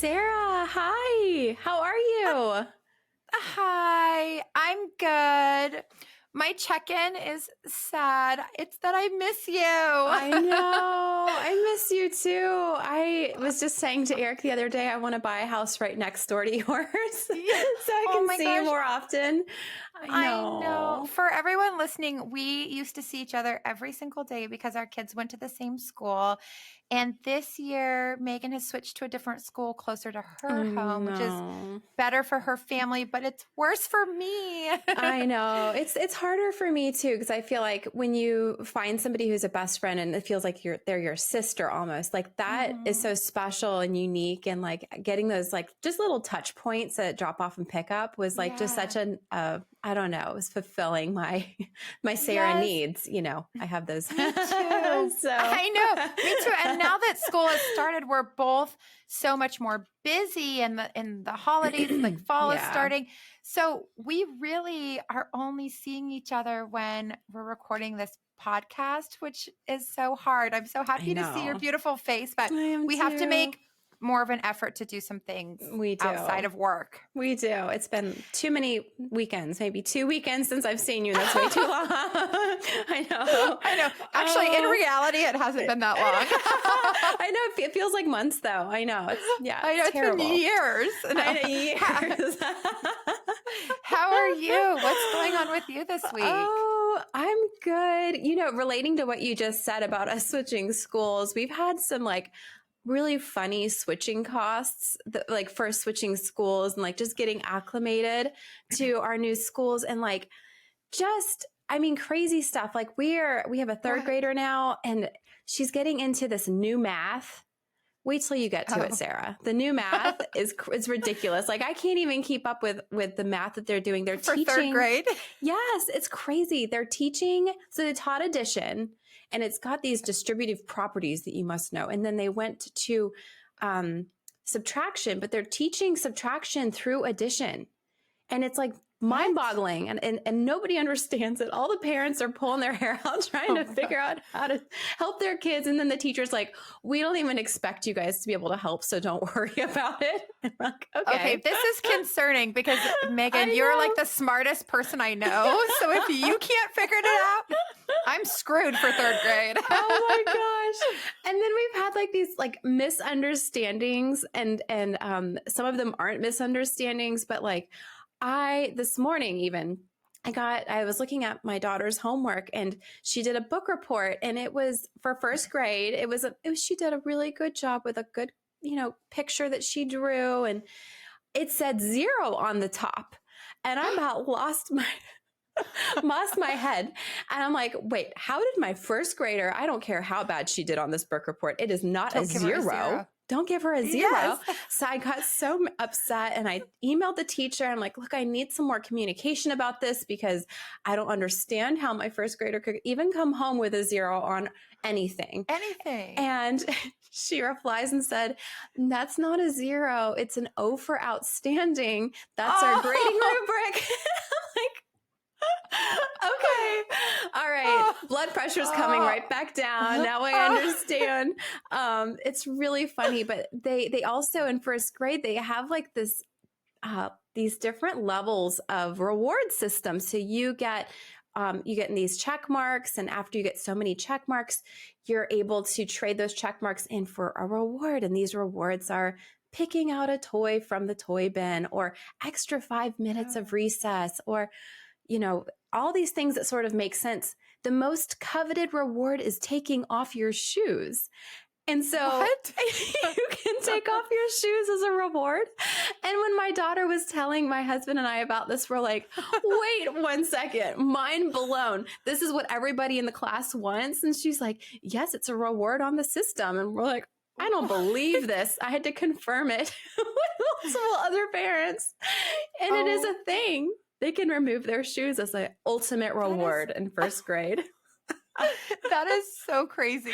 Sarah, hi. How are you? Hi, I'm good. My check-in is sad. It's that I miss you. I know. I miss you too. I was just saying to Eric the other day, I want to buy a house right next door to yours so I Oh can my see you gosh. more often. I know. For everyone listening, we used to see each other every single day because our kids went to the same school. And this year, Megan has switched to a different school closer to her home, which is No. better for her family, but it's worse for me. I know. It's harder for me too, because I feel like when you find somebody who's a best friend and it feels like they're your sister almost, like that is so special and unique, and like getting those like just little touch points that drop off and pick up was like just such an I don't know, it was fulfilling my Sarah needs, I have those. Me too. So. I know. Me too. And now that school has started, we're both so much more busy, and the holidays, like fall is starting. So we really are only seeing each other when we're recording this podcast, which is so hard. I'm so happy to see your beautiful face, but we have to make more of an effort to do some things outside of work. We do. It's been too many weekends, maybe 2 weekends since I've seen you. That's way too long. I know. Actually, in reality, it hasn't been that long. I know. It feels like months, though. I know. It's terrible. It's been years. I know, years. How are you? What's going on with you this week? Oh, I'm good. Relating to what you just said about us switching schools, we've had some really funny switching costs, for switching schools and just getting acclimated to our new schools, and crazy stuff. We have a third grader now, and she's getting into this new math. Wait till you get to it, Sarah. The new math is ridiculous. I can't even keep up with the math that they're doing. They're teaching third grade. Yes, it's crazy. They're teaching. So they taught addition, and it's got these distributive properties that you must know. And then they went to subtraction, but they're teaching subtraction through addition. And it's mind-boggling, and nobody understands it. All the parents are pulling their hair out trying to figure out how to help their kids. And then the teacher's like, we don't even expect you guys to be able to help, so don't worry about it. I'm like, okay, this is concerning because, Megan, you're the smartest person I know. So if you can't figure it out, I'm screwed for third grade. Oh my gosh. And then we've had these misunderstandings, and some of them aren't misunderstandings, but this morning even, I was looking at my daughter's homework, and she did a book report, and it was for first grade. She did a really good job with a good, picture that she drew, and it said 0 on the top. And I about lost my head. And I'm like, wait, how did my first grader, I don't care how bad she did on this book report, it is not a zero. Don't give her a 0. Yes. So I got so upset, and I emailed the teacher. I'm like, look, I need some more communication about this, because I don't understand how my first grader could even come home with a 0 on anything. And she replies and said, that's not a 0. It's an O for outstanding. That's our grading rubric. Okay. All right. Blood pressure's coming right back down. Now I understand. It's really funny, but they also in first grade, they have this, these different levels of reward systems. So you get these check marks, and after you get so many check marks, you're able to trade those check marks in for a reward. And these rewards are picking out a toy from the toy bin, or extra 5 minutes of recess, or all these things that sort of make sense. The most coveted reward is taking off your shoes. And so you can take off your shoes as a reward. And when my daughter was telling my husband and I about this, we're like, wait 1 second, mind blown. This is what everybody in the class wants. And she's like, yes, it's a reward on the system. And we're like, I don't believe this. I had to confirm it with multiple other parents. And it is a thing. They can remove their shoes as an ultimate reward in first grade. That is so crazy.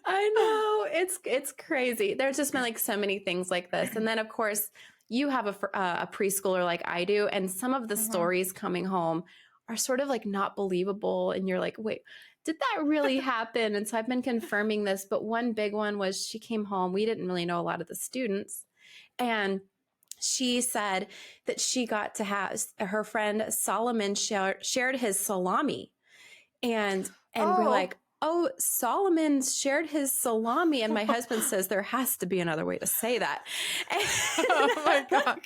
I know. It's crazy. There's just been so many things like this. And then, of course, you have a preschooler like I do. And some of the stories coming home are sort of not believable. And you're like, wait, did that really happen? And so I've been confirming this. But one big one was she came home. We didn't really know a lot of the students. And she said that she got to have her friend Solomon shared his salami. And we're like, oh, Solomon shared his salami. And my husband says there has to be another way to say that. Oh my God.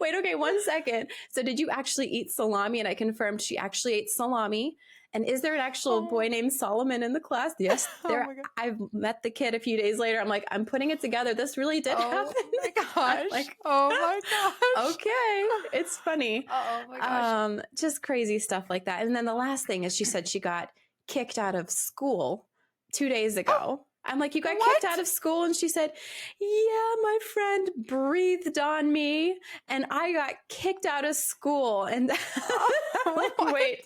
Wait, okay, 1 second. So did you actually eat salami? And I confirmed she actually ate salami. And is there an actual boy named Solomon in the class? Yes, there. I've met the kid a few days later. I'm like, I'm putting it together. This really did happen. Oh my gosh. Like, oh my gosh. Okay. It's funny. Oh my gosh. Just crazy stuff like that. And then the last thing is she said she got kicked out of school 2 days ago. I'm like, you got kicked out of school? And she said, yeah, my friend breathed on me and I got kicked out of school. And I'm like, wait.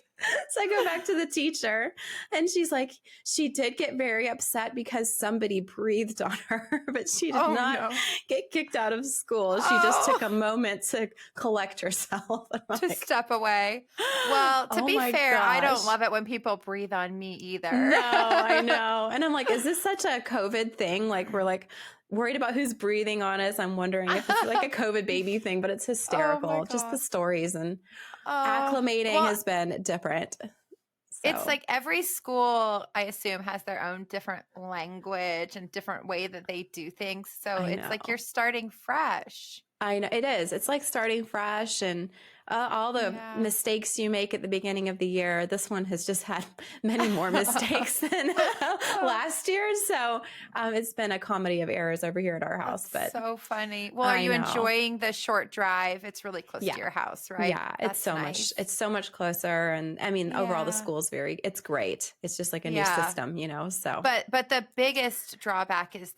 So I go back to the teacher and she's like, she did get very upset because somebody breathed on her, but she did not get kicked out of school. She just took a moment to collect herself. To step away. Well, to be fair, I don't love it when people breathe on me either. No, I know. And I'm like, is this such a COVID thing? Like, we're like worried about who's breathing on us. I'm wondering if it's like a COVID baby thing, but it's hysterical. Just the stories and acclimating has been different. So. It's like every school, I assume, has their own different language and different way that they do things. So it's like you're starting fresh. I know it is. It's like starting fresh and all the mistakes you make at the beginning of the year. This one has just had many more mistakes than last year. So it's been a comedy of errors over here at our house. That's so funny. Well, are you enjoying the short drive? It's really close to your house, right? Yeah, it's so much. It's so much closer. And I mean, overall, the school is it's great. It's just like a new system, you know. So, but the biggest drawback is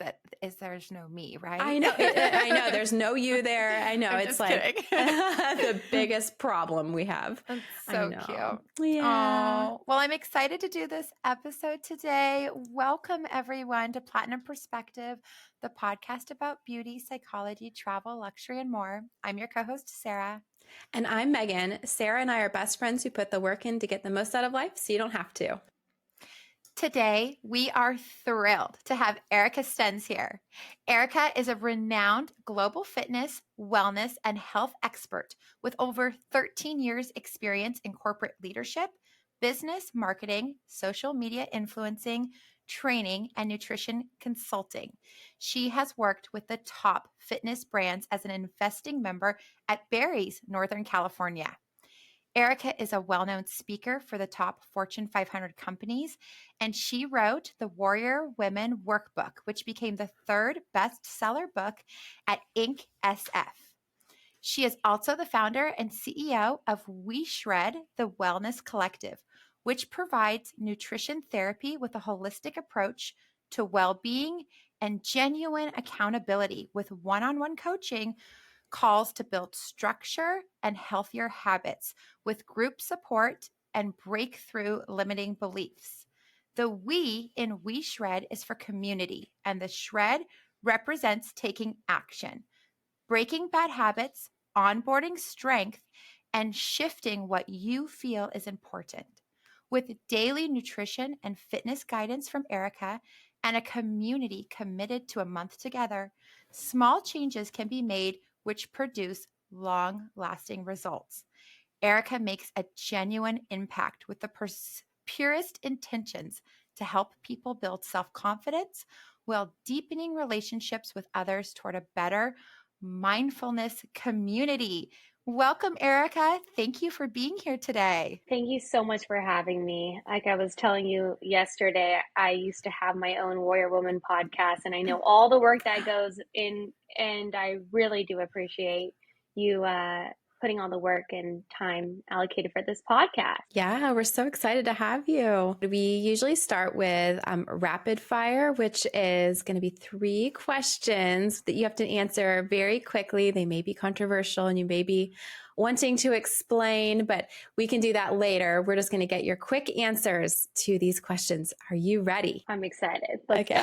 there's no me, right? I know. I know. There's no you there. I know. It's like the biggest problem we have. That's so cute. Yeah. Oh, well, I'm excited to do this episode today. Welcome everyone to Platinum Perspective, the podcast about beauty, psychology, travel, luxury, and more. I'm your co-host, Sarah. And I'm Megan. Sarah and I are best friends who put the work in to get the most out of life so you don't have to. Today, we are thrilled to have Erica Stenz here. Erica is a renowned global fitness, wellness, and health expert with over 13 years experience in corporate leadership, business, marketing, social media influencing, training, and nutrition consulting. She has worked with the top fitness brands as an investing member at Barry's, Northern California. Erica is a well-known speaker for the top Fortune 500 companies, and she wrote the Warrior Women Workbook, which became the third bestseller book at Inc. SF. She is also the founder and CEO of WeShred, the Wellness Collective, which provides nutrition therapy with a holistic approach to well-being and genuine accountability with one-on-one coaching, calls to build structure and healthier habits with group support and breakthrough limiting beliefs. The we in WeShred is for community, and the shred represents taking action, breaking bad habits, onboarding strength, and shifting what you feel is important. With daily nutrition and fitness guidance from Erica and a community committed to a month together, small changes can be made which produce long-lasting results. Erica makes a genuine impact with the purest intentions to help people build self-confidence while deepening relationships with others toward a better mindfulness community. Welcome, Erica. Thank you for being here today. Thank you so much for having me. Like I was telling you yesterday, I used to have my own Warrior Woman podcast, and I know all the work that goes in, and I really do appreciate you putting all the work and time allocated for this podcast. Yeah, we're so excited to have you. We usually start with rapid fire, which is going to be 3 questions that you have to answer very quickly. They may be controversial and you may be wanting to explain, but we can do that later. We're just going to get your quick answers to these questions. Are you ready? I'm excited. Let's go.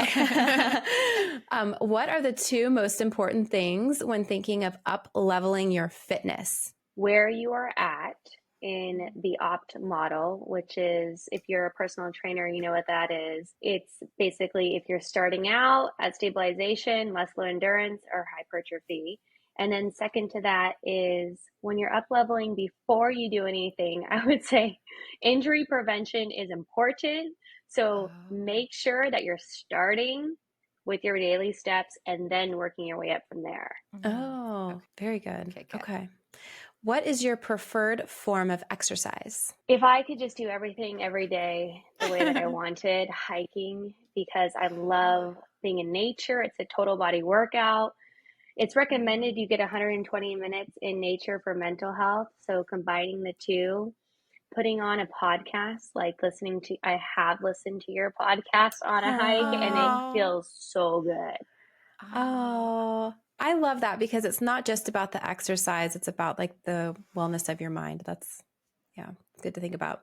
What are the 2 most important things when thinking of up-leveling your fitness? Where you are at in the opt model, which is, if you're a personal trainer, you know what that is. It's basically if you're starting out at stabilization, muscular endurance, or hypertrophy. And then second to that is when you're up leveling before you do anything, I would say injury prevention is important. So make sure that you're starting with your daily steps and then working your way up from there. Oh, very good. Okay, good. Okay. What is your preferred form of exercise? If I could just do everything every day the way that I wanted, hiking, because I love being in nature. It's a total body workout. It's recommended you get 120 minutes in nature for mental health. So combining the two, putting on a podcast, like I have listened to your podcast on a hike, and it feels so good. Oh, I love that because it's not just about the exercise. It's about like the wellness of your mind. That's, yeah, good to think about.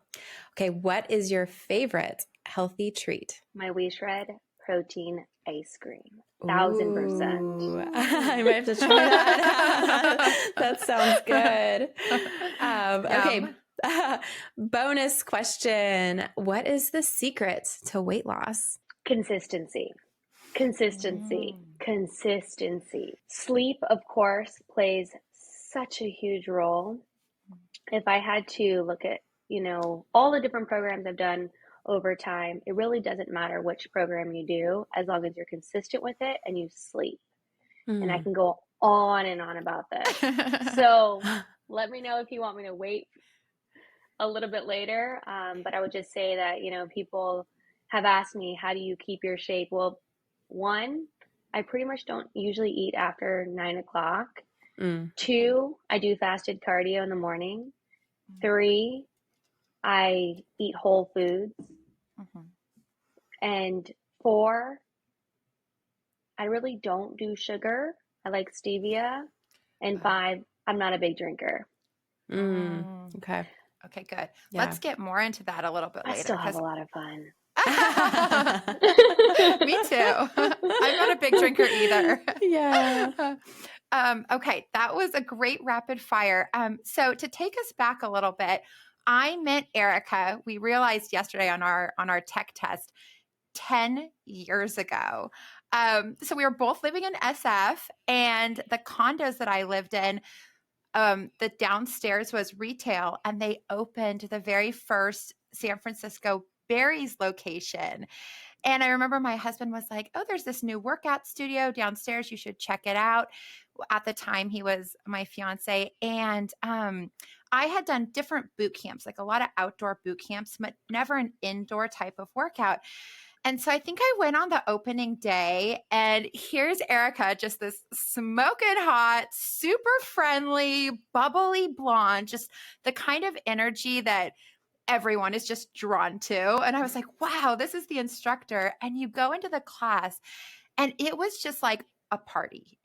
Okay. What is your favorite healthy treat? My WeShred protein ice cream. 1,000%. Ooh, I might have to try that. That sounds good. Okay. Bonus question. What is the secret to weight loss? Consistency. Sleep, of course, plays such a huge role. If I had to look at, all the different programs I've done over time, it really doesn't matter which program you do, as long as you're consistent with it and you sleep. And I can go on and on about this. So let me know if you want me to wait a little bit later. But I would just say that, people have asked me, how do you keep your shape? Well, one, I pretty much don't usually eat after 9 o'clock. 2, I do fasted cardio in the morning. 3, I eat whole foods. And 4, I really don't do sugar. I like stevia. And 5, I'm not a big drinker. Okay. Okay, good. Yeah. Let's get more into that a little bit later. I still have a lot of fun. Me too. I'm not a big drinker either. Yeah. Okay, that was a great rapid fire. So to take us back a little bit, I met Erica. We realized yesterday on our tech test 10 years ago. So we were both living in SF, and the condos that I lived in, the downstairs was retail, and they opened the very first San Francisco Berries location. And I remember my husband was like, oh, there's this new workout studio downstairs. You should check it out. At the time, he was my fiance. And I had done different boot camps, like a lot of outdoor boot camps, but never an indoor type of workout. And so I think I went on the opening day, and here's Erica, just this smoking hot, super friendly, bubbly blonde, just the kind of energy that everyone is just drawn to. And I was like, wow, this is the instructor. And you go into the class, and it was just like a party.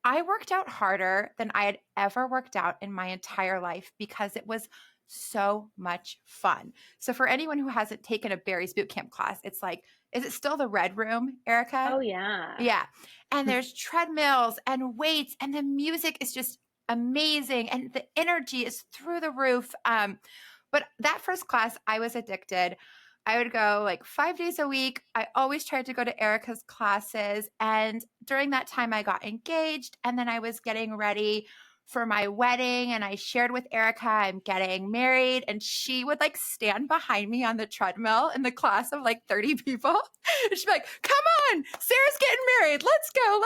I worked out harder than I had ever worked out in my entire life because it was so much fun. So for anyone who hasn't taken a Barry's Bootcamp class, it's like, is it still the red room, Erica? Oh, yeah. Yeah. And there's treadmills and weights, and the music is just amazing. And the energy is through the roof. But that first class, I was addicted. I would go like 5 days a week. I always tried to go to Erica's classes. And during that time, I got engaged, and then I was getting ready for my wedding, and I shared with Erica, I'm getting married, and she would like stand behind me on the treadmill in the class of like 30 people. And she'd be like, come on, Sarah's getting married. Let's go.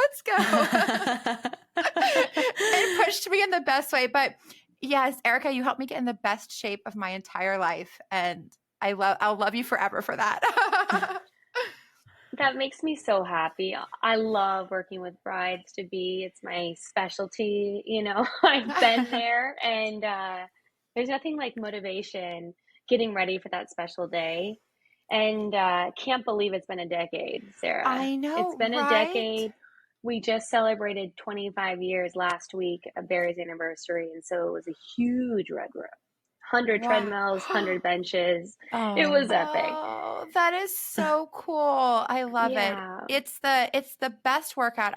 It pushed me in the best way. But yes, Erica, you helped me get in the best shape of my entire life. And I'll love you forever for that. That makes me so happy. I love working with brides-to-be. It's my specialty, I've been there, and there's nothing like motivation, getting ready for that special day. And can't believe it's been a decade, Sarah. I know, it's been a decade. We just celebrated 25 years last week, a Barry's anniversary, and so it was a huge red room. 100 Wow. treadmills, 100 benches. Oh, It was epic. Oh, that is so cool. I love it. Yeah. It's the best workout.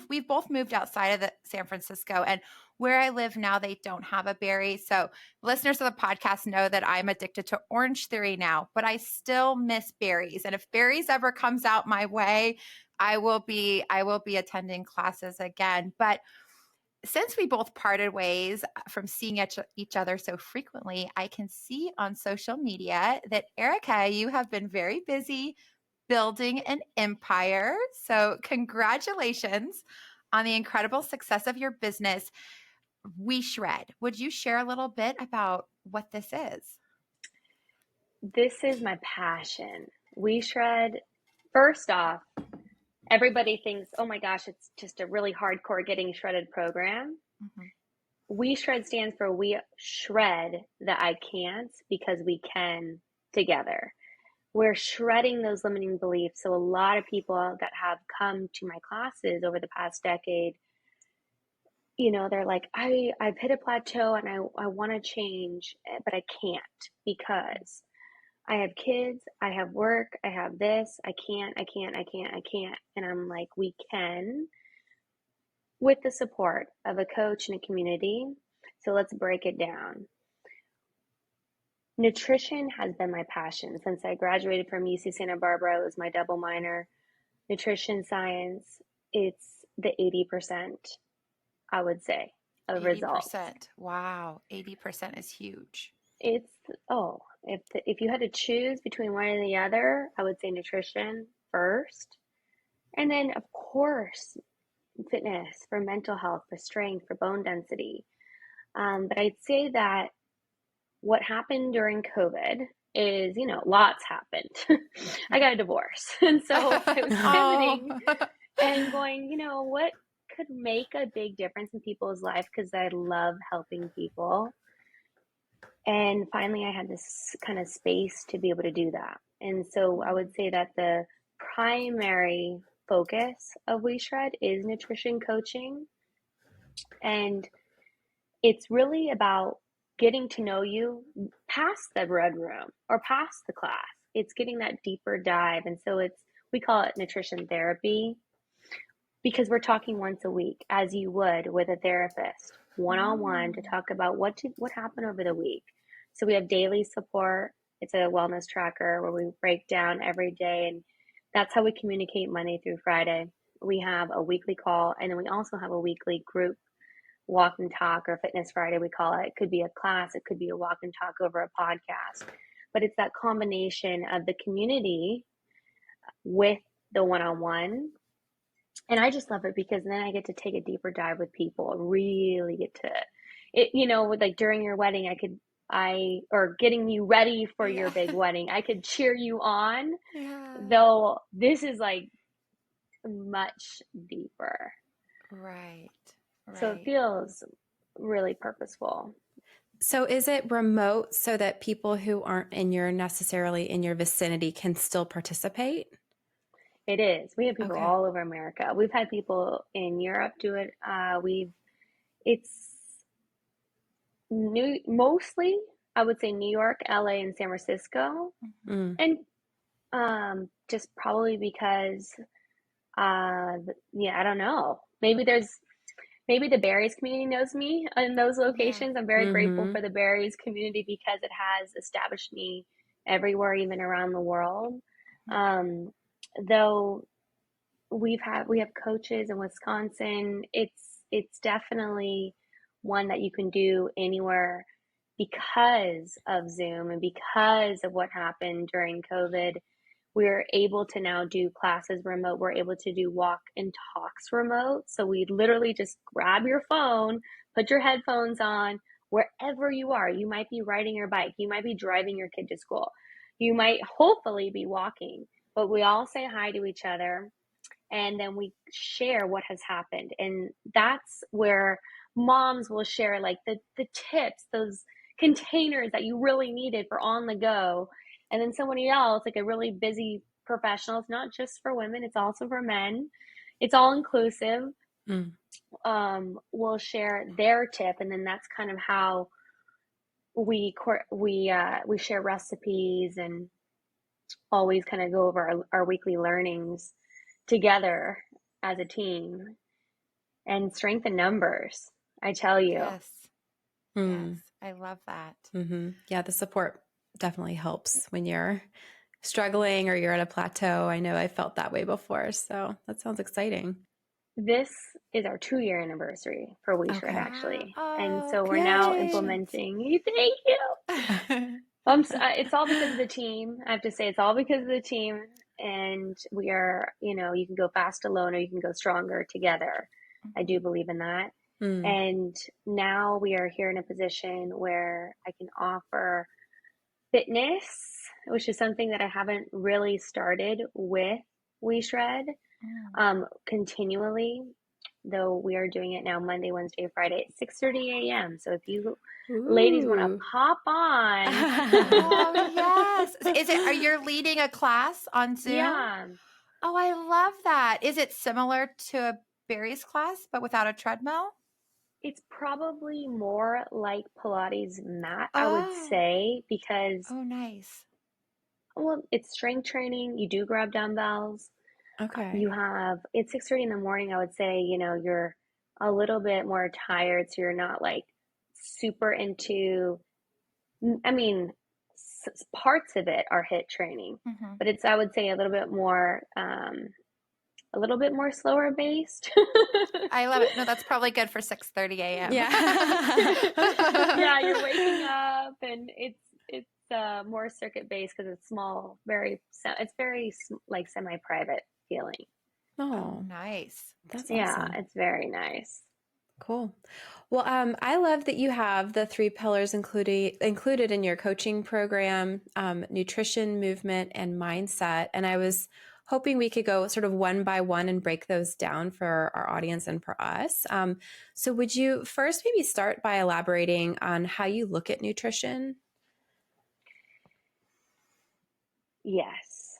We've both moved outside of San Francisco, and where I live now, they don't have a berry. So listeners of the podcast know that I'm addicted to Orange Theory now, but I still miss berries. And if berries ever comes out my way, I will be attending classes again. But since we both parted ways from seeing each other so frequently, I can see on social media that Erica, you have been very busy building an empire. So, congratulations on the incredible success of your business, WeShred. Would you share a little bit about what this is? This is my passion. WeShred, first off, everybody thinks, oh my gosh, it's just a really hardcore getting shredded program. Mm-hmm. WeShred stands for we shred the I can't because we can together. We're shredding those limiting beliefs. So a lot of people that have come to my classes over the past decade, you know, they're like, I've hit a plateau and I want to change, but I can't because I have kids, I have work, I have this, I can't. And I'm like, we can with the support of a coach and a community. So let's break it down. Nutrition has been my passion since I graduated from UC Santa Barbara. It was my double minor. Nutrition science, it's the 80%, I would say, of 80%. results. Wow. 80% is huge. It's, if you had to choose between one and the other, I would say nutrition first. And then, of course, fitness for mental health, for strength, for bone density. But I'd say that what happened during COVID is, you know, lots happened. I got a divorce. And so I was pivoting and going, you know, what could make a big difference in people's life? Because I love helping people. And finally, I had this kind of space to be able to do that. And so I would say that the primary focus of WeShred is nutrition coaching. And it's really about getting to know you past the red room or past the class. It's getting that deeper dive. And so we call it nutrition therapy because we're talking once a week, as you would with a therapist, one-on-one, to talk about what happened over the week. So we have daily support. It's a wellness tracker where we break down every day, and that's how we communicate Monday through Friday. We have a weekly call, and then we also have a weekly group walk and talk, or Fitness Friday, we call it. It could be a class, it could be a walk and talk over a podcast, but it's that combination of the community with the one-on-one. And I just love it because then I get to take a deeper dive with people, really get to it, you know, with like during your wedding, or getting you ready for your big wedding, I could cheer you on, though this is like much deeper. Right. So it feels really purposeful. So is it remote so that people who aren't necessarily in your vicinity can still participate? It is. We have people all over America. We've had people in Europe do it. It's mostly, I would say, New York, LA, and San Francisco. And just probably because, I don't know. Maybe the Berries community knows me in those locations. I'm very grateful for the Berries community because it has established me everywhere, even around the world. Though we have coaches in Wisconsin, it's definitely one that you can do anywhere because of Zoom and because of what happened during COVID. We're able to now do classes remote. We're able to do walk and talks remote. So we literally just grab your phone, put your headphones on, wherever you are. You might be riding your bike. You might be driving your kid to school. You might hopefully be walking, but we all say hi to each other. And then we share what has happened. And that's where moms will share like the tips, those containers that you really needed for on the go. And then somebody else, like a really busy professional, it's not just for women, it's also for men. It's all inclusive. Will share their tip. And then that's kind of how we share recipes and always kind of go over our weekly learnings together as a team, and strength in numbers. I tell you. Yes. Yes. I love that. Mm-hmm. Yeah. The support definitely helps when you're struggling or you're at a plateau. I know I felt that way before. So that sounds exciting. This is our 2-year anniversary for WeShred, Okay. actually. Oh, And so we're now implementing. Thank you. It's all because of the team. I have to say, it's all because of the team. And we are, you can go fast alone or you can go stronger together. I do believe in that. And now we are here in a position where I can offer fitness, which is something that I haven't really started with WeShred continually, though we are doing it now Monday, Wednesday, Friday at 6:30 a.m. So if you ladies want to pop on. Oh, yes. Are you leading a class on Zoom? Yeah. Oh, I love that. Is it similar to Barry's class, but without a treadmill? It's probably more like Pilates mat, I would say, because nice. Well, it's strength training. You do grab dumbbells. Okay. It's 6:30 in the morning. I would say, you're a little bit more tired, so you're not like super into, I mean, parts of it are HIIT training, but it's, I would say, a little bit more slower based. I love it. No, that's probably good for 6:30 a.m. Yeah. Yeah, you're waking up and it's more circuit based because it's small, it's very like semi-private feeling. Oh, nice. That's Yeah, awesome. it's very nice. Cool. Well, I love that you have the 3 pillars included in your coaching program, nutrition, movement, and mindset. And I was hoping we could go sort of one by one and break those down for our audience and for us. So would you first maybe start by elaborating on how you look at nutrition? Yes.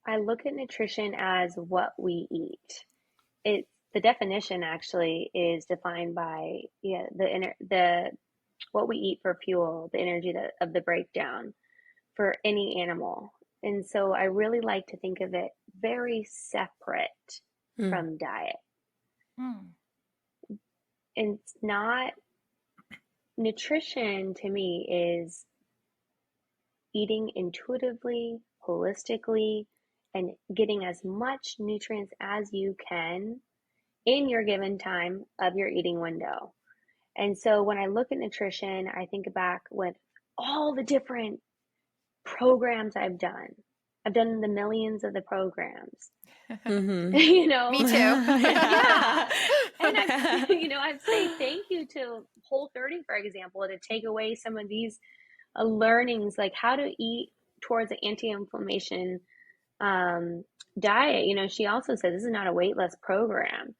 I look at nutrition as what we eat. The definition actually is defined by what we eat for fuel, the energy of the breakdown for any animal. And so I really like to think of it very separate from diet. And it's not, nutrition to me is eating intuitively, holistically, and getting as much nutrients as you can in your given time of your eating window. And so when I look at nutrition, I think back with all the different programs I've done. I've done the millions of the programs. Me too. Yeah. And I'd say thank you to Whole30, for example, to take away some of these learnings, like how to eat towards an anti-inflammation diet. She also said this is not a weight loss program.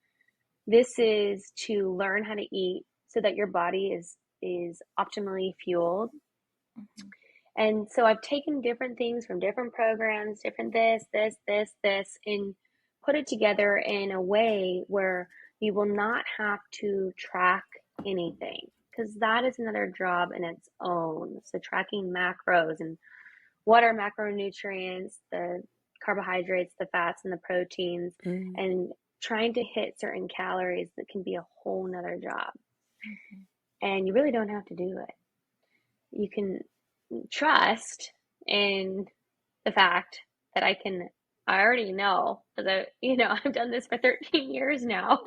This is to learn how to eat so that your body is optimally fueled. And so I've taken different things from different programs, different this, and put it together in a way where you will not have to track anything, because that is another job in its own. So tracking macros and what are macronutrients, the carbohydrates, the fats, and the proteins, and trying to hit certain calories, that can be a whole nother job. And you really don't have to do it. You can trust in the fact that I already know, because I've done this for 13 years now.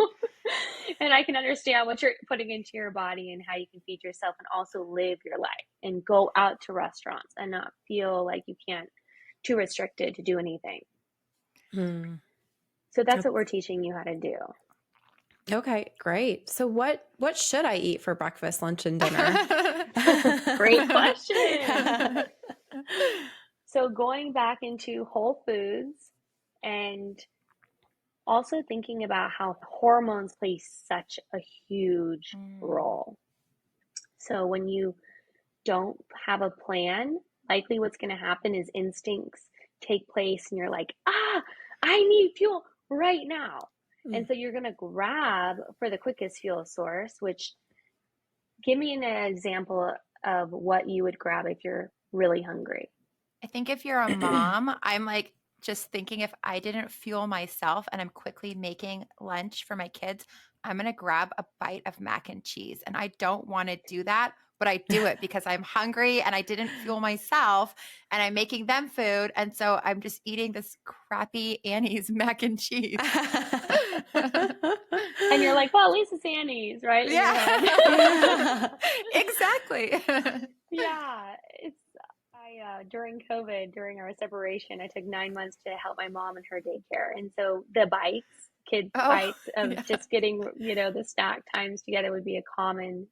And I can understand what you're putting into your body and how you can feed yourself and also live your life and go out to restaurants and not feel like you can't, too restricted to do anything. So that's what we're teaching you how to do. Okay, great. So what should I eat for breakfast, lunch, and dinner? Great question. So going back into whole foods, and also thinking about how hormones play such a huge role. So when you don't have a plan, likely what's going to happen is instincts take place and you're like, I need fuel right now. And so you're going to grab for the quickest fuel source, which, give me an example of what you would grab if you're really hungry. I think if you're a mom, I'm like just thinking if I didn't fuel myself and I'm quickly making lunch for my kids, I'm going to grab a bite of mac and cheese. And I don't want to do that, but I do it because I'm hungry and I didn't fuel myself and I'm making them food. And so I'm just eating this crappy Annie's mac and cheese. And you're like, well, at least it's Annie's, right? Yeah. Exactly. Yeah. During COVID, during our separation, I took 9 months to help my mom in her daycare. And so the kids bites of just getting, the snack times together would be a common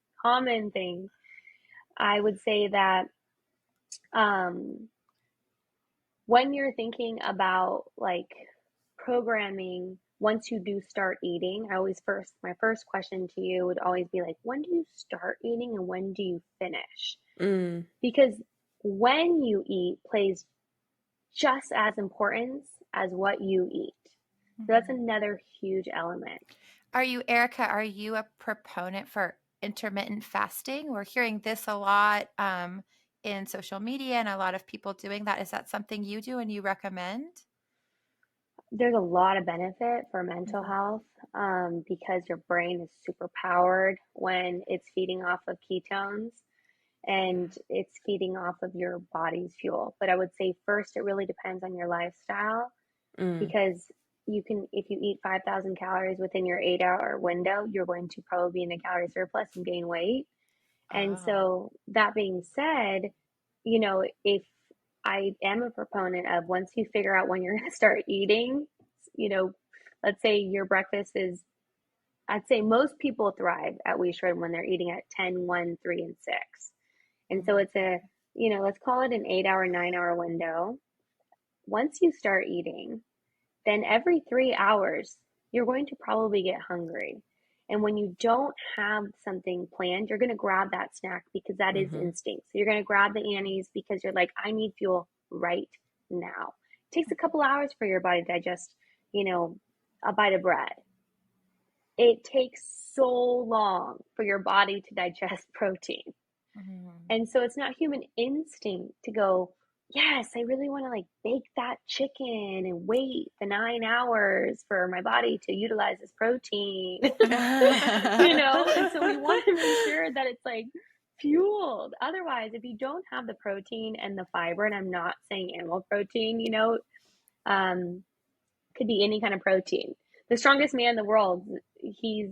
thing. I would say that when you're thinking about like programming, once you do start eating, my first question to you would always be like, when do you start eating and when do you finish? Because when you eat plays just as important as what you eat. So that's another huge element. Erica, are you a proponent for intermittent fasting? We're hearing this a lot in social media and a lot of people doing that. Is that something you do and you recommend? There's a lot of benefit for mental health because your brain is super powered when it's feeding off of ketones and it's feeding off of your body's fuel. But I would say first, it really depends on your lifestyle because if you eat 5,000 calories within your 8-hour window, you're going to probably be in a calorie surplus and gain weight. And so that being said, if I am a proponent of once you figure out when you're going to start eating, let's say your breakfast is, I'd say most people thrive at WeShred when they're eating at 10, 1, 3, and 6. And so it's let's call it an 8-hour, 9-hour window. Once you start eating, then every 3 hours, you're going to probably get hungry. And when you don't have something planned, you're going to grab that snack because that is instinct. So you're going to grab the Annie's because you're like, I need fuel right now. It takes a couple hours for your body to digest, a bite of bread. It takes so long for your body to digest protein. And so it's not human instinct to go, yes, I really want to like bake that chicken and wait the 9 hours for my body to utilize this protein, and so we want to make sure that it's like fueled. Otherwise, if you don't have the protein and the fiber, and I'm not saying animal protein, could be any kind of protein. The strongest man in the world, he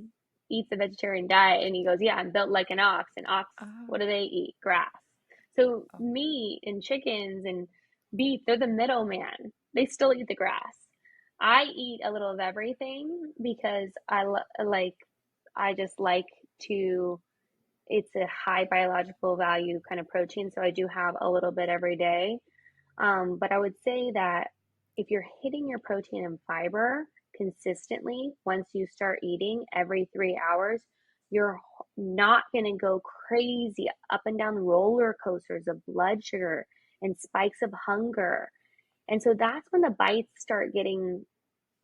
eats a vegetarian diet and he goes, yeah, I'm built like an ox. And ox, what do they eat? Grass. So meat and chickens and beef, they're the middleman. They still eat the grass. I eat a little of everything because I just like to, it's a high biological value kind of protein. So I do have a little bit every day. But I would say that if you're hitting your protein and fiber consistently, once you start eating every 3 hours, you're not going to go crazy up and down roller coasters of blood sugar and spikes of hunger. And so that's when the bites start getting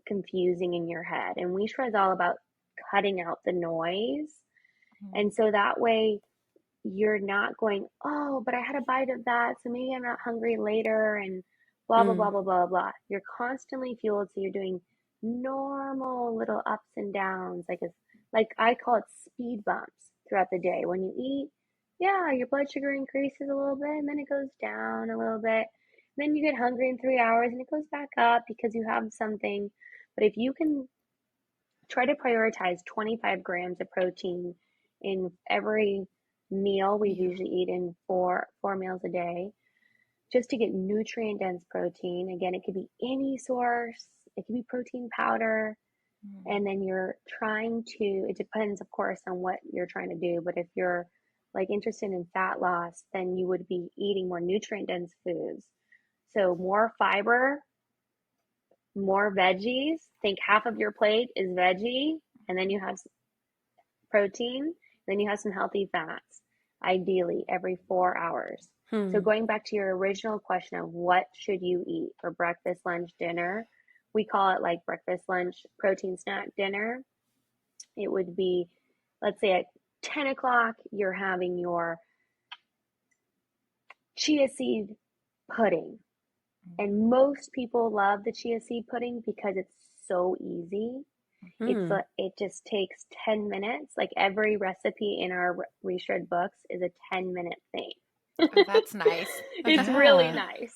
confusing in your head. And WeShred is all about cutting out the noise. And so that way you're not going, oh, but I had a bite of that, so maybe I'm not hungry later, and blah, blah, blah, blah, blah, blah. You're constantly fueled, so you're doing normal little ups and downs, like I call it speed bumps throughout the day. When you eat, yeah, your blood sugar increases a little bit, and then it goes down a little bit. Then you get hungry in 3 hours, and it goes back up because you have something. But if you can try to prioritize 25 grams of protein in every meal, we usually eat in four meals a day, just to get nutrient dense protein. Again, it could be any source, it could be protein powder. And then you're trying to, it depends of course on what you're trying to do, but if you're like interested in fat loss, then you would be eating more nutrient dense foods. So more fiber, more veggies. Think half of your plate is veggie, and then you have protein, then you have some healthy fats, ideally every 4 hours. So going back to your original question of what should you eat for breakfast, lunch, dinner, we call it like breakfast, lunch, protein snack, dinner. It would be, let's say at 10 o'clock, you're having your chia seed pudding. And most people love the chia seed pudding because it's so easy. It just takes 10 minutes. Like every recipe in our WeShred books is a 10-minute thing. Oh, that's nice. It's really nice.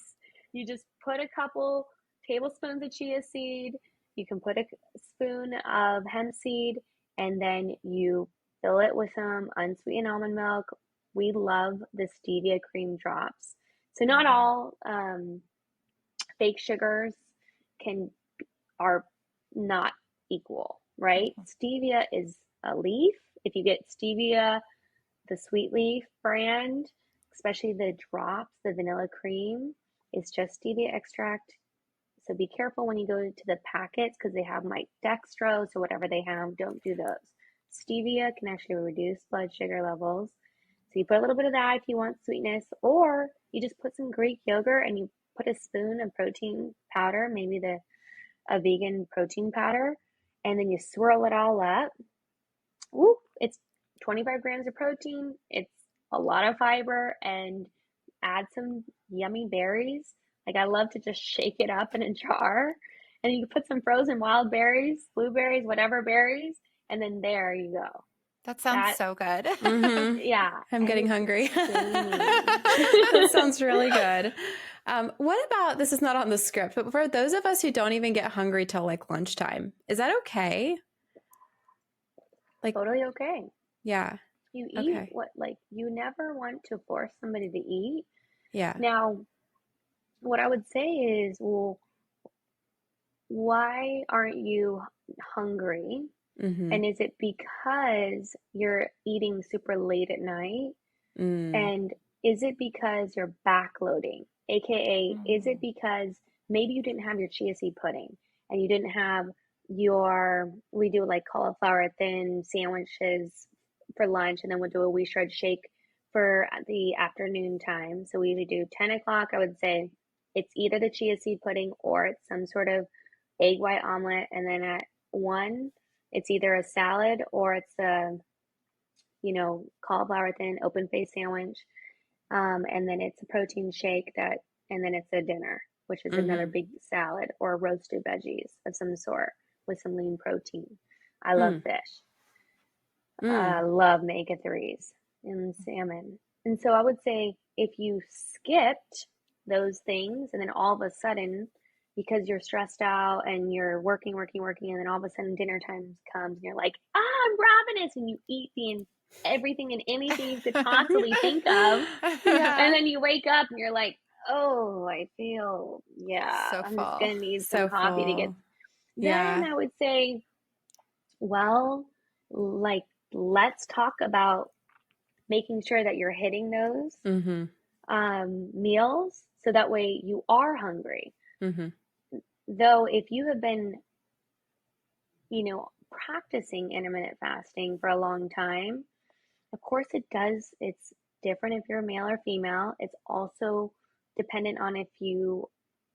You just put a couple tablespoons of chia seed. You can put a spoon of hemp seed, and then you fill it with some unsweetened almond milk. We love the stevia cream drops. So not all fake sugars are not equal, right? Stevia is a leaf. If you get stevia, the sweet leaf brand, especially the drops, the vanilla cream, it's just stevia extract. So be careful when you go to the packets because they have like dextrose or whatever they have. Don't do those. Stevia can actually reduce blood sugar levels. So you put a little bit of that if you want sweetness, or you just put some Greek yogurt and you put a spoon of protein powder, maybe a vegan protein powder, and then you swirl it all up. Whoop, it's 25 grams of protein. It's a lot of fiber, and add some yummy berries. Like I love to just shake it up in a jar, and you can put some frozen wild berries, blueberries, whatever berries, and then there you go. That sounds so good. Yeah. I'm getting hungry. That sounds really good. What about, this is not on the script, but for those of us who don't even get hungry till like lunchtime, is that okay? Like totally okay. Yeah. You eat you never want to force somebody to eat. Yeah. Now, what I would say is, well, why aren't you hungry? And is it because you're eating super late at night? And is it because you're backloading? AKA, is it because maybe you didn't have your chia seed pudding and you didn't have we do like cauliflower thin sandwiches for lunch, and then we'll do a WeShred shake for the afternoon time. So we usually do 10 o'clock. I would say it's either the chia seed pudding or it's some sort of egg white omelet. And then at 1, it's either a salad or it's a, cauliflower thin open face sandwich. And then it's a protein shake and then it's a dinner, which is another big salad or roasted veggies of some sort with some lean protein. I love fish. I love omega-3s and salmon. And so I would say if you skipped those things and then all of a sudden, because you're stressed out and you're working, and then all of a sudden dinner time comes and you're like, I'm ravenous, and you eat everything and anything you could possibly think of. And then you wake up and you're like, oh, I feel, I'm just going to need some coffee to get. Then I would say, well, like, let's talk about making sure that you're hitting those meals so that way you are hungry. Though if you have been, practicing intermittent fasting for a long time, of course it's different if you're male or female. It's also dependent on if you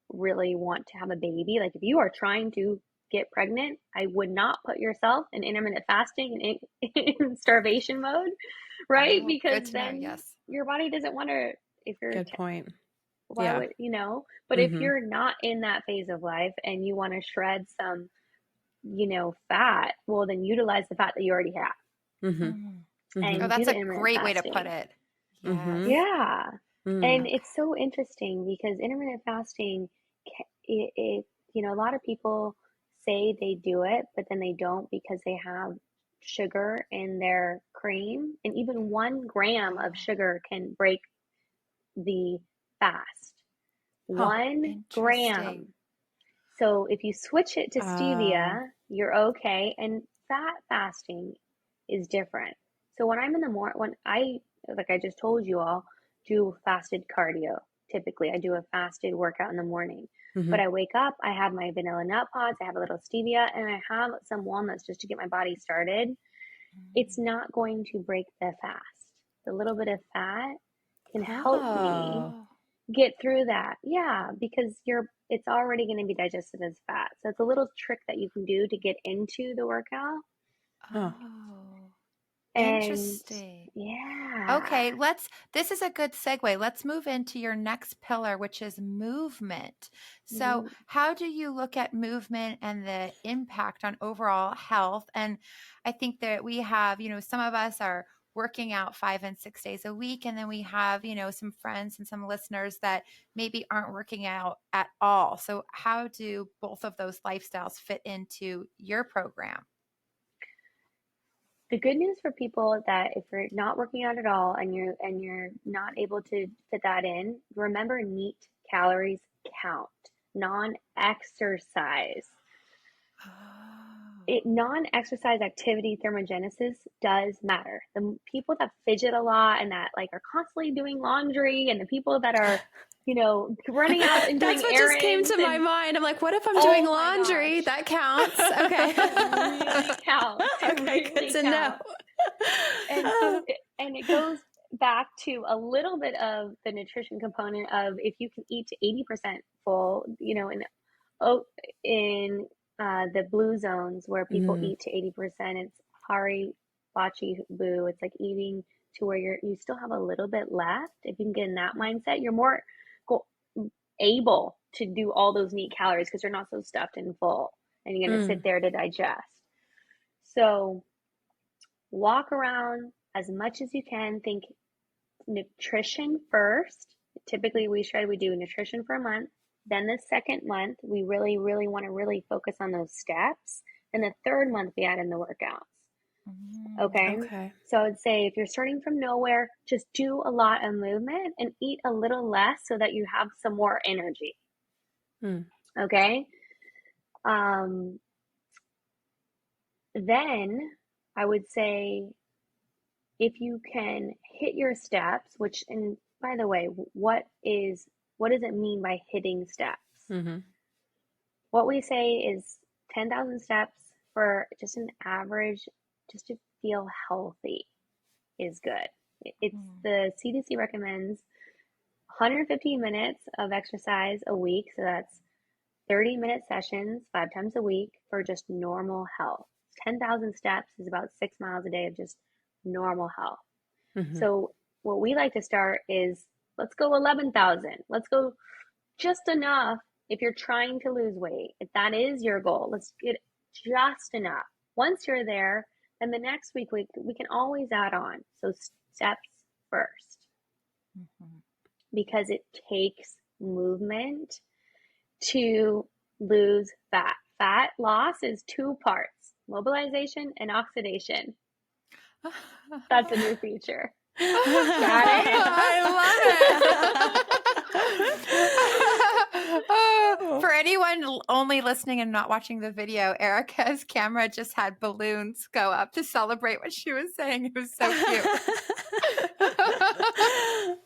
really want to have a baby. Like if you are trying to get pregnant, I would not put yourself in intermittent fasting and in starvation mode, right? Because then your body doesn't want to, if you're good point. Why would but if you're not in that phase of life and you want to shred some, fat, well then utilize the fat that you already have. And that's a great way to put it. Yeah. And it's so interesting because intermittent fasting, a lot of people say they do it, but then they don't because they have sugar in their cream. And even 1 gram of sugar can break the fast. 1 gram. So if you switch it to stevia, you're okay. And fat fasting is different. So when I'm in the morning, when like I just told you all, do fasted cardio. Typically, I do a fasted workout in the morning. But I wake up, I have my vanilla nut pods, I have a little stevia, and I have some walnuts just to get my body started. It's not going to break the fast. The little bit of fat can help me get through that. Yeah, because it's already going to be digested as fat. So it's a little trick that you can do to get into the workout. Interesting. Yeah. Okay, this is a good segue. Let's move into your next pillar, which is movement. So, how do you look at movement and the impact on overall health? And I think that we have, some of us are working out 5 and 6 days a week. And then we have, some friends and some listeners that maybe aren't working out at all. So, how do both of those lifestyles fit into your program? The good news for people that if you're not working out at all and you're not able to fit that in, remember neat calories count. Non-exercise. Non-exercise activity thermogenesis does matter. The people that fidget a lot and that like are constantly doing laundry, and the people that are running out and doing That's what errands just came to my mind. I'm like, what if I'm doing laundry? That counts. Okay. It really counts. Okay, good to know. And it goes back to a little bit of the nutrition component of if you can eat to 80% full, in the blue zones where people eat to 80%, it's hari bachi bu. It's like eating to where you still have a little bit left. If you can get in that mindset, you're more able to do all those neat calories because you're not so stuffed and full and you're going to sit there to digest. So walk around as much as you can. Think nutrition first. Typically WeShred, we do nutrition for a month. Then the second month, we really, really want to really focus on those steps. And the third month, we add in the workouts. Okay. So I would say if you're starting from nowhere, just do a lot of movement and eat a little less so that you have some more energy. Okay. Then I would say if you can hit your steps, which, and by the way, what does it mean by hitting steps? What we say is 10,000 steps for just an average, just to feel healthy is good. It's the CDC recommends 150 minutes of exercise a week. So that's 30-minute sessions 5 times a week for just normal health. 10,000 steps is about 6 miles a day of just normal health. So what we like to start is, let's go 11,000. Let's go just enough if you're trying to lose weight. If that is your goal, let's get just enough. Once you're there, then the next week we can always add on. So steps first. Because it takes movement to lose fat. Fat loss is 2 parts: mobilization and oxidation. That's a new feature. Got it? I love it. For anyone only listening and not watching the video, Erica's camera just had balloons go up to celebrate what she was saying. It was so cute.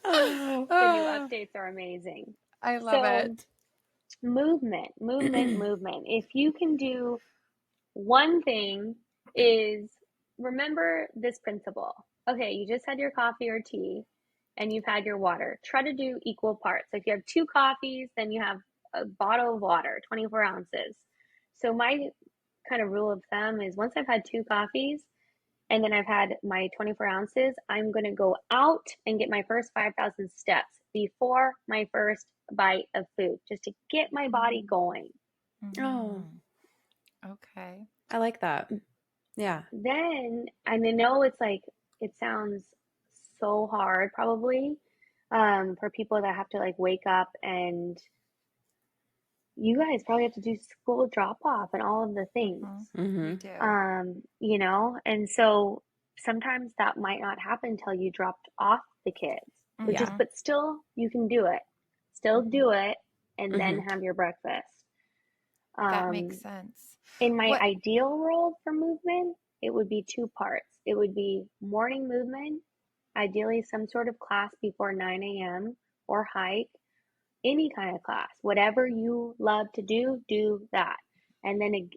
The new updates are amazing. I love it. Movement. If you can do one thing, is remember this principle. Okay, you just had your coffee or tea and you've had your water. Try to do equal parts. So if you have 2 coffees, then you have a bottle of water, 24 ounces. So my kind of rule of thumb is once I've had 2 coffees and then I've had my 24 ounces, I'm going to go out and get my first 5,000 steps before my first bite of food, just to get my body going. Oh, okay. I like that. Yeah. Then, and I know it's like, it sounds so hard probably for people that have to like wake up, and you guys probably have to do school drop off and all of the things. We do. And so sometimes that might not happen until you dropped off the kids. But still you can do it. Still do it and then have your breakfast. That makes sense. In my ideal world for movement, it would be 2 parts. It would be morning movement, ideally some sort of class before 9 a.m. or hike, any kind of class, whatever you love to do that. And then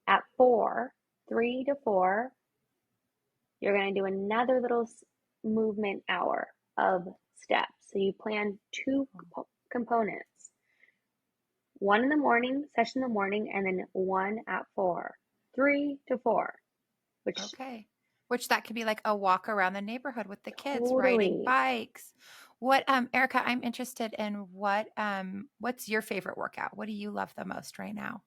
at 3 to 4, you're going to do another little movement hour of steps. So you plan 2 components. 1 in the morning, session in the morning, and then 1 at 4. 3 to 4, which Which that could be like a walk around the neighborhood with the kids, riding Totally. bikes. What, Erica, I'm interested in what's your favorite workout? What do you love the most right now?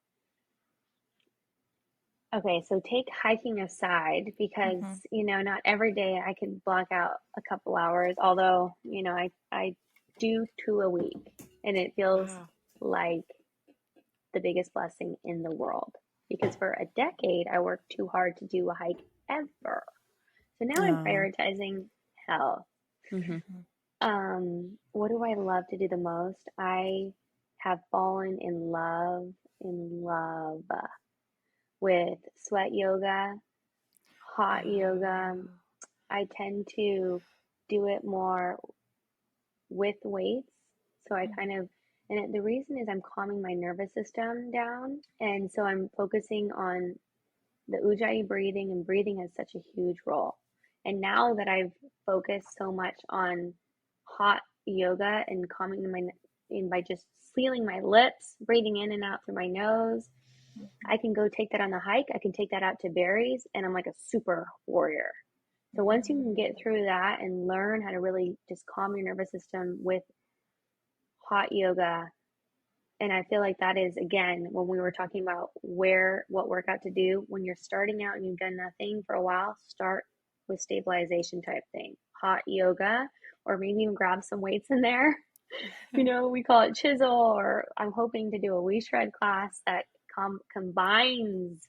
Okay, so take hiking aside because, Mm-hmm. not every day I can block out a couple hours, although, I do 2 a week and it feels Wow. like the biggest blessing in the world because for a decade I worked too hard to do a hike ever. So now I'm Oh. prioritizing health. Mm-hmm. What do I love to do the most? I have fallen in love with sweat yoga, hot yoga. Oh. I tend to do it more with weights. So I kind of, and the reason is I'm calming my nervous system down. And so I'm focusing on the ujjayi breathing, and breathing has such a huge role. And now that I've focused so much on hot yoga and calming my in by just sealing my lips, breathing in and out through my nose, I can go take that on the hike. I can take that out to berries, and I'm like a super warrior. So once you can get through that and learn how to really just calm your nervous system with hot yoga, and I feel like that is, again, when we were talking about what workout to do, when you're starting out and you've done nothing for a while, start with stabilization type thing, hot yoga, or maybe even grab some weights in there. We call it chisel, or I'm hoping to do a WeShred class that combines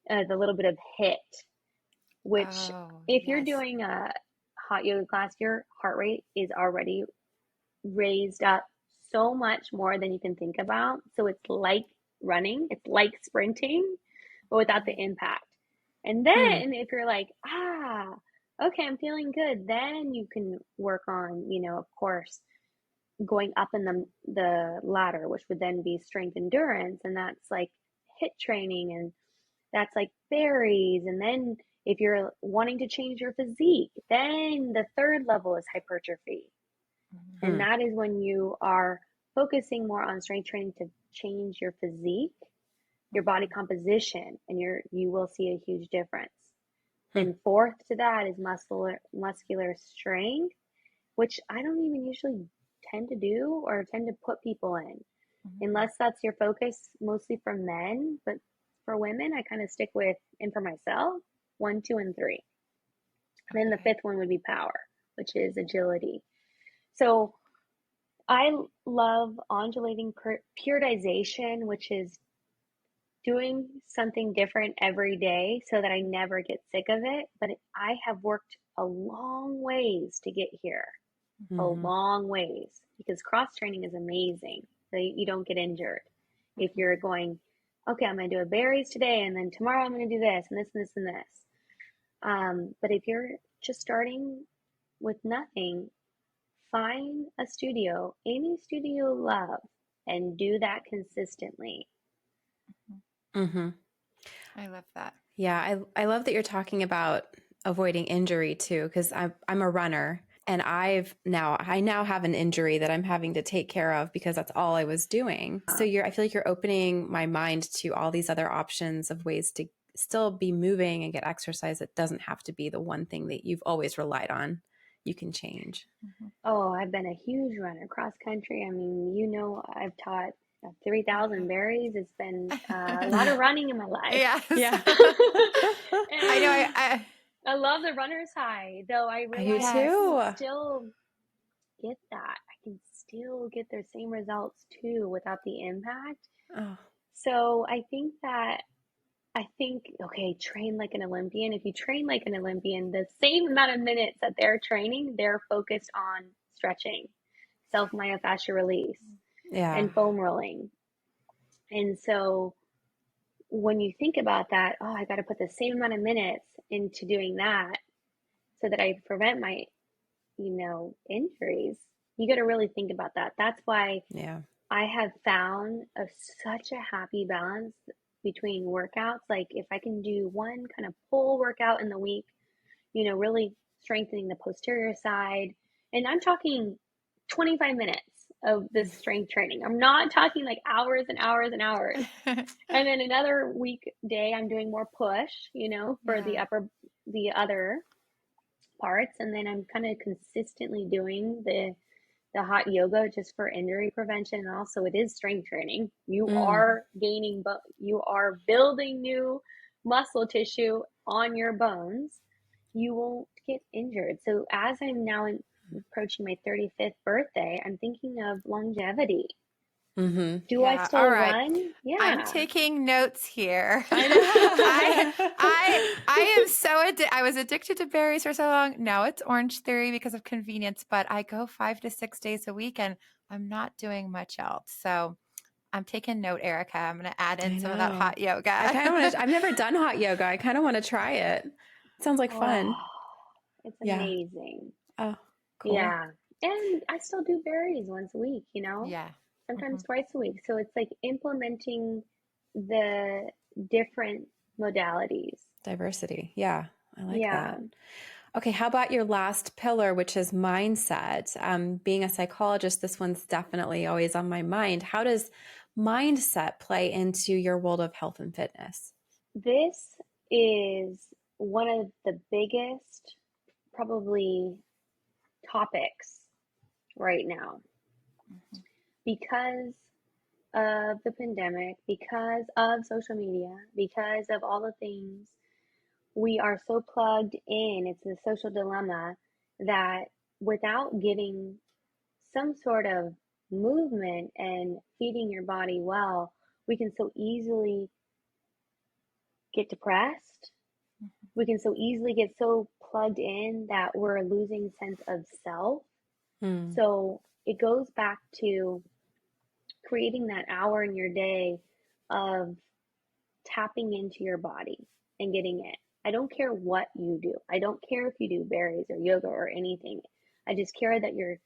the little bit of HIIT, which Oh, if you're yes. doing a hot yoga class, your heart rate is already raised up so much more than you can think about. So it's like running, it's like sprinting, but without the impact. And Hmm. then if you're like, okay, I'm feeling good, then you can work on, of course, going up in the ladder, which would then be strength endurance, and that's like HIIT training, and that's like berries. And then if you're wanting to change your physique, then the third level is hypertrophy. And Hmm. that is when you are focusing more on strength training to change your physique, your body composition, and you will see a huge difference. Hmm. And fourth to that is muscular strength, which I don't even usually tend to do or tend to put people in, unless that's your focus, mostly for men. But for women, I kind of stick with, and for myself, 1, 2, and 3. And then the Okay. fifth one would be power, which is agility. So I love undulating periodization, which is doing something different every day so that I never get sick of it. But I have worked a long ways to get here, a Mm-hmm. long ways, because cross training is amazing. So you don't get injured. If you're going, okay, I'm going to do a berries today, and then tomorrow I'm going to do this and this and this and this. But if you're just starting with nothing, find a studio, any studio you love, and do that consistently. Mm-hmm. I love that. Yeah, I love that you're talking about avoiding injury too, because I'm a runner and I now have an injury that I'm having to take care of because that's all I was doing. So I feel like you're opening my mind to all these other options of ways to still be moving and get exercise. It doesn't have to be the one thing that you've always relied on. You can change. Oh, I've been a huge runner cross country. I mean, I've taught 3,000 berries. It's been a lot of running in my life. Yes. Yeah. I know. I love the runner's high, though I I do realize I Yes. can too. still get that. I can still get their same results too without the impact. Oh. So okay, train like an Olympian. If you train like an Olympian, the same amount of minutes that they're training, they're focused on stretching, self-myofascial release, Yeah. and foam rolling. And so when you think about that, oh, I got to put the same amount of minutes into doing that so that I prevent my, injuries. You got to really think about that. That's why Yeah. I have found such a happy balance between workouts. Like if I can do one kind of pull workout in the week, really strengthening the posterior side. And I'm talking 25 minutes of this strength training. I'm not talking like hours and hours and hours. And then another weekday, I'm doing more push, for Yeah. the other parts. And then I'm kind of consistently doing the hot yoga just for injury prevention. And also it is strength training. You are gaining, but you are building new muscle tissue on your bones. You won't get injured. So as I'm now approaching my 35th birthday, I'm thinking of longevity. Do I still all right. run? Yeah. I'm taking notes here. I know. I am so I was addicted to berries for so long. Now it's Orange Theory because of convenience, but I go 5 to 6 days a week and I'm not doing much else. So I'm taking note, Erica. I'm going to add in some of that hot yoga. I kind of want to. I've never done hot yoga. I kind of want to try it. Sounds like fun. It's amazing. Oh, cool. Yeah. And I still do berries once a week, you know? Yeah. Sometimes twice a week. So it's like implementing the different modalities. Diversity. Yeah. I like that. Okay. How about your last pillar, which is mindset? Being a psychologist, this one's definitely always on my mind. How does mindset play into your world of health and fitness? This is one of the biggest, probably, topics right now because of the pandemic, because of social media, because of all the things. We are so plugged in. It's a social dilemma that without getting some sort of movement and feeding your body well, we can so easily get depressed. We can so easily get so plugged in that we're losing sense of self. So it goes back to creating that hour in your day of tapping into your body and getting it. I don't care what you do. I don't care if you do berries or yoga or anything. I just care that you're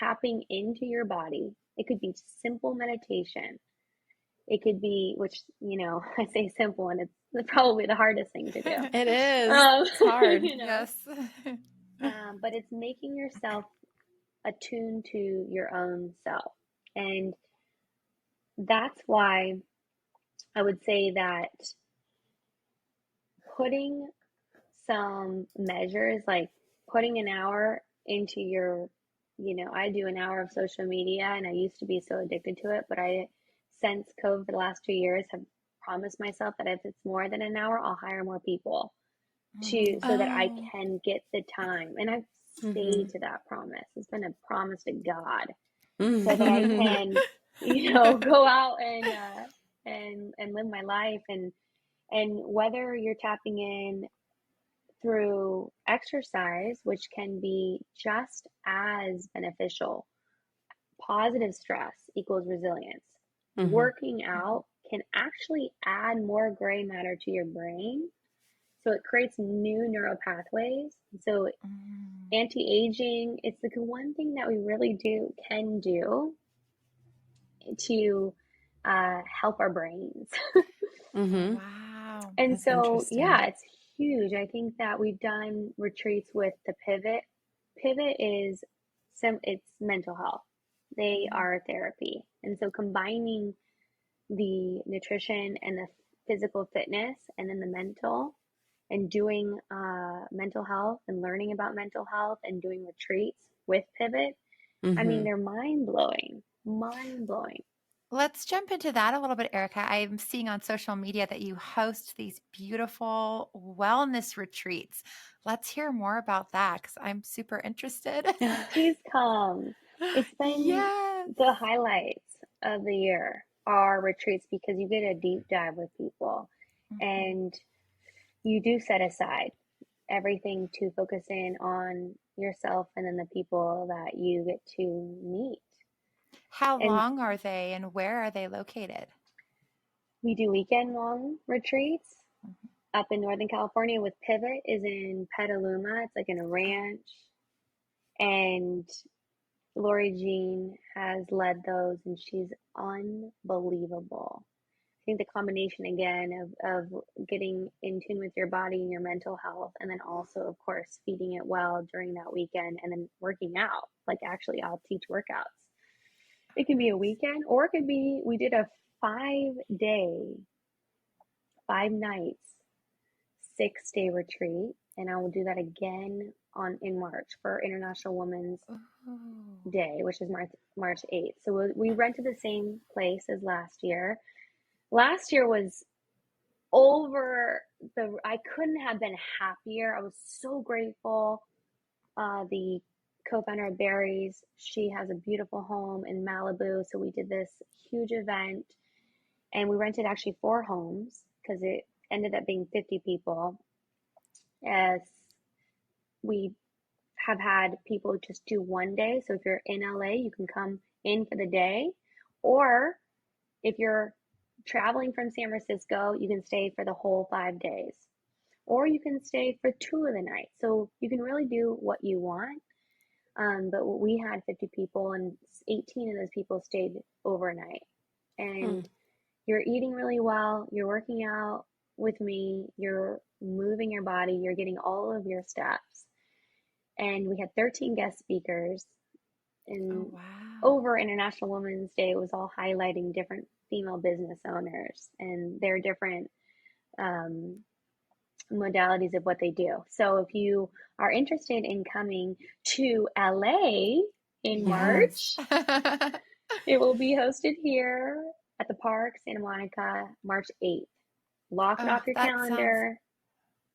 tapping into your body. It could be simple meditation. It could be, which, you know, I say simple and it's probably the hardest thing to do. It is. It's hard. You know? Yes. But it's making yourself attuned to your own self. And that's why I would say that putting some measures, like putting an hour into your, you know, I do an hour of social media and I used to be so addicted to it, but I, since COVID, the last 2 years, have promised myself that if it's more than an hour, I'll hire more people so that I can get the time. And I've stayed to that promise. It's been a promise to God so that I can, you know, go out and live my life. And whether you're tapping in through exercise, which can be just as beneficial, positive stress equals resilience. Working out can actually add more gray matter to your brain. So it creates new neural pathways. So anti-aging, it's the one thing that we really can do to help our brains. Wow. And That's so, interesting. yeah, it's huge. I think that we've done retreats with the Pivot. Pivot is it's mental health. They are therapy. And so combining the nutrition and the physical fitness and then the mental and doing mental health and learning about mental health and doing retreats with Pivot. I mean, they're mind-blowing. Let's jump into that a little bit, Erica. I'm seeing on social media that you host these beautiful wellness retreats. Let's hear more about that because I'm super interested. Please come. It's been the highlights of the year are retreats because you get a deep dive with people and you do set aside everything to focus in on yourself and then the people that you get to meet. How long are they and where are they located? We do weekend-long retreats up in Northern California with Pivot is in Petaluma. It's like in a ranch. And Lori Jean has led those and she's unbelievable. I think the combination again of getting in tune with your body and your mental health and then also, of course, feeding it well during that weekend and then working out. Like actually I'll teach workouts. It can be a weekend or it could be, we did a 5 nights, 6-day retreat and I will do that again in March for International Women's Day, which is March 8th. So we rented the same place as last year. Last year was I couldn't have been happier. I was so grateful. The co-founder of Berries, she has a beautiful home in Malibu. So we did this huge event, and we rented actually 4 homes because it ended up being 50 people. As we have had people just do one day. So if you're in LA, you can come in for the day, or if you're traveling from San Francisco, you can stay for the whole 5 days, or you can stay for 2 of the nights. So you can really do what you want. But we had 50 people, and 18 of those people stayed overnight. And you're eating really well, you're working out with me, you're moving your body, you're getting all of your steps. And we had 13 guest speakers. And over International Women's Day, it was all highlighting different female business owners and their different modalities of what they do. So if you are interested in coming to LA in March, it will be hosted here at the park, Santa Monica, March 8th. Lock it off your calendar.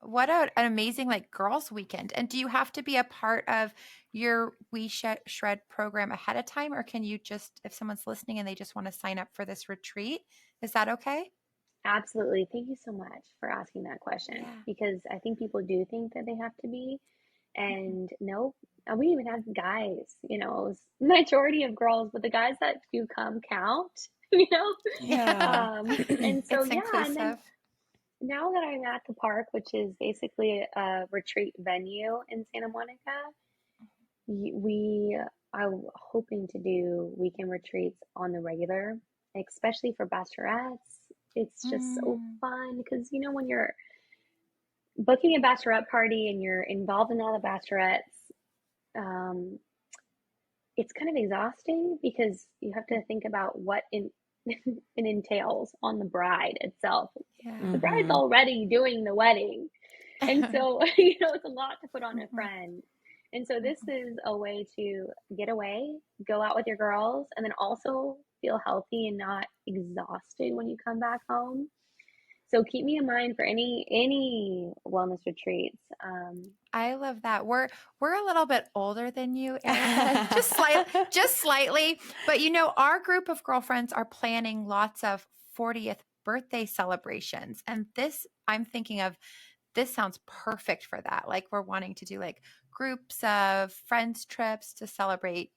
What an amazing girls weekend. And do you have to be a part of your WeShred program ahead of time, or can you just, if someone's listening and they just want to sign up for this retreat, is that okay? Absolutely. Thank you so much for asking that question, because I think people do think that they have to be, and no, we even have guys, majority of girls, but the guys that do come count, and so, it's inclusive. And then now that I'm at the park, which is basically a retreat venue in Santa Monica, we are hoping to do weekend retreats on the regular, especially for bachelorettes. It's just so fun because, when you're booking a bachelorette party and you're involved in all the bachelorettes, it's kind of exhausting because you have to think about what it entails on the bride itself. The bride's already doing the wedding. And so, it's a lot to put on a friend. And so this is a way to get away, go out with your girls, and then also feel healthy and not exhausted when you come back home. So keep me in mind for any wellness retreats. I love that. We're a little bit older than you, Erica, just slightly. But our group of girlfriends are planning lots of 40th birthday celebrations, and I'm thinking of. This sounds perfect for that. We're wanting to do groups of friends trips to celebrate,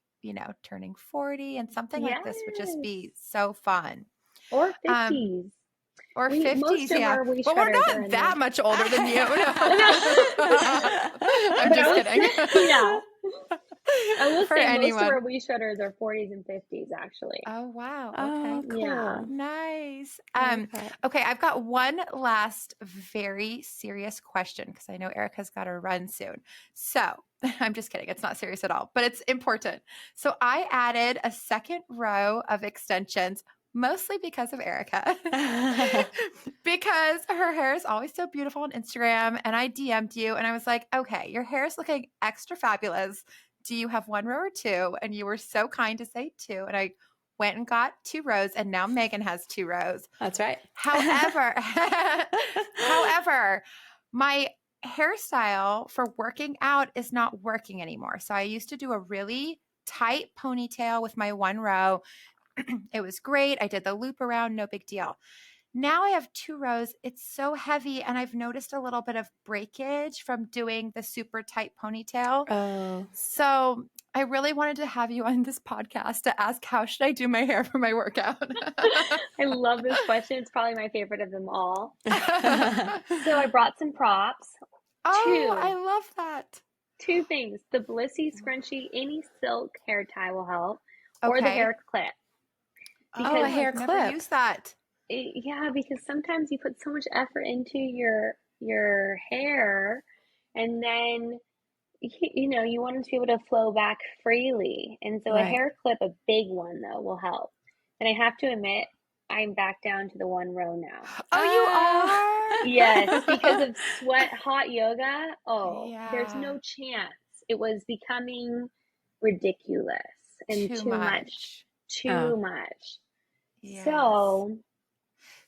turning 40, and something like this would just be so fun. Or 50s. Or 50s, most of our WeShredders but we're not that much older than you. I'm just kidding. Yeah. I will say most of our WeShredders are 40s and 50s, actually. Oh, wow. Okay. Oh, cool. Yeah. Nice. Okay, I've got one last very serious question because I know Erica's got to run soon. So I'm just kidding. It's not serious at all, but it's important. So I added a second row of extensions, mostly because of Erica, because her hair is always so beautiful on Instagram. And I DM'd you and I was like, okay, your hair is looking extra fabulous. Do you have 1 row or 2? And you were so kind to say 2. And I went and got 2 rows, and now Megan has 2 rows. That's right. However, my hairstyle for working out is not working anymore. So I used to do a really tight ponytail with my 1 row. It was great. I did the loop around, no big deal. Now I have 2 rows. It's so heavy, and I've noticed a little bit of breakage from doing the super tight ponytail. Oh. So I really wanted to have you on this podcast to ask, how should I do my hair for my workout? I love this question. It's probably my favorite of them all. So I brought some props. Oh, I love that. 2 things. The Blissy scrunchie, any silk hair tie will help, or the hair clip. Because a hair clip. Never use that. Yeah, because sometimes you put so much effort into your hair, and then you want it to be able to flow back freely. And so a hair clip, a big one though, will help. And I have to admit, I'm back down to the 1 row now. Oh, you are? Yes, because of hot yoga. Oh, there's Yeah. no chance. It was becoming ridiculous and too much. Too much. Yes.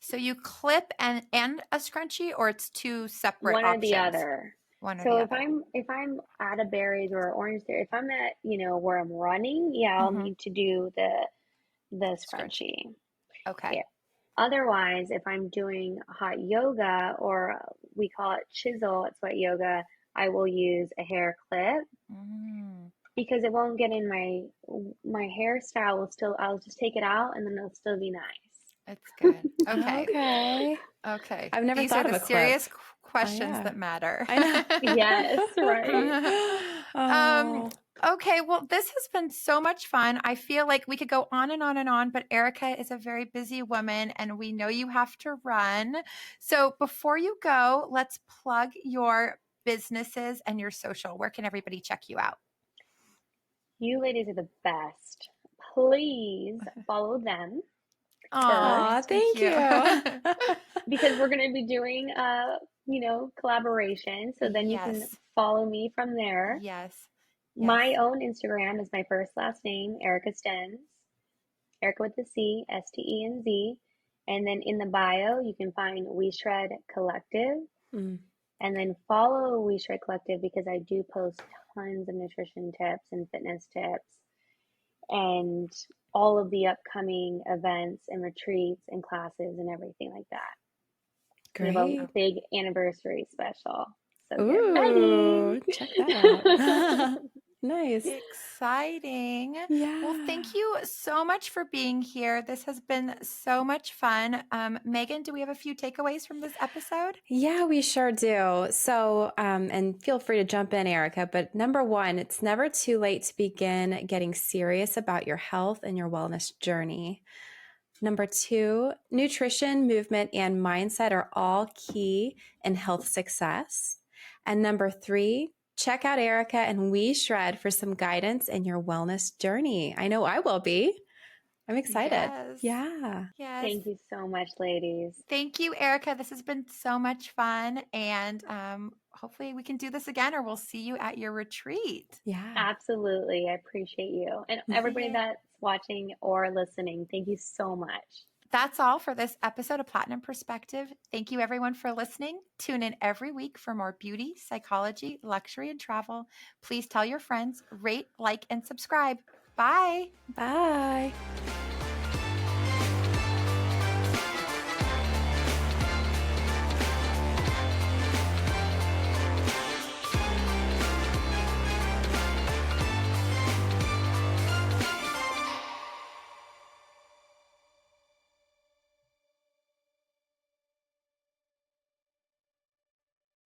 So you clip and a scrunchie, or it's two separate one options? or the other. One or So the if other. if I'm at a berries or orange there, if I'm at, where I'm running, yeah, I'll need to do the scrunchie. Okay. Yeah. Otherwise, if I'm doing hot yoga, or we call it chisel at sweat yoga, I will use a hair clip because it won't get in my hairstyle. I'll just take it out and then it'll still be nice. It's good. Okay. Okay. I've never These thought are of the a serious clip. questions that matter. I know. Yes, right. Okay, well, this has been so much fun. I feel like we could go on and on and on, but Erica is a very busy woman and we know you have to run. So before you go, let's plug your businesses and your social. Where can everybody check you out? You ladies are the best. Please follow them. Aw, thank you. Because we're going to be doing collaboration. So then you can follow me from there. Yes. My own Instagram is my first last name, Erica Stenz. Erica with the C, Stenz. And then in the bio, you can find WeShred Collective. And then follow WeShred Collective because I do post tons of nutrition tips and fitness tips and all of the upcoming events and retreats and classes and everything like that. Great. We have a big anniversary special. So ooh, check that out. Nice. Exciting. Yeah. Well, thank you so much for being here. This has been so much fun. Megan, do we have a few takeaways from this episode? Yeah, we sure do. So, and feel free to jump in, Erica. But number one, it's never too late to begin getting serious about your health and your wellness journey. Number two, nutrition, movement, and mindset are all key in health success. And number three, check out Erica and WeShred for some guidance in your wellness journey. I know I will be. I'm excited. Yes. Yeah. Yes. Thank you so much, ladies. Thank you, Erica. This has been so much fun. And hopefully we can do this again, or we'll see you at your retreat. Yeah. Absolutely. I appreciate you. And everybody that's watching or listening, thank you so much. That's all for this episode of Platinum Perspective. Thank you, everyone, for listening. Tune in every week for more beauty, psychology, luxury, and travel. Please tell your friends, rate, like, and subscribe. Bye. Bye.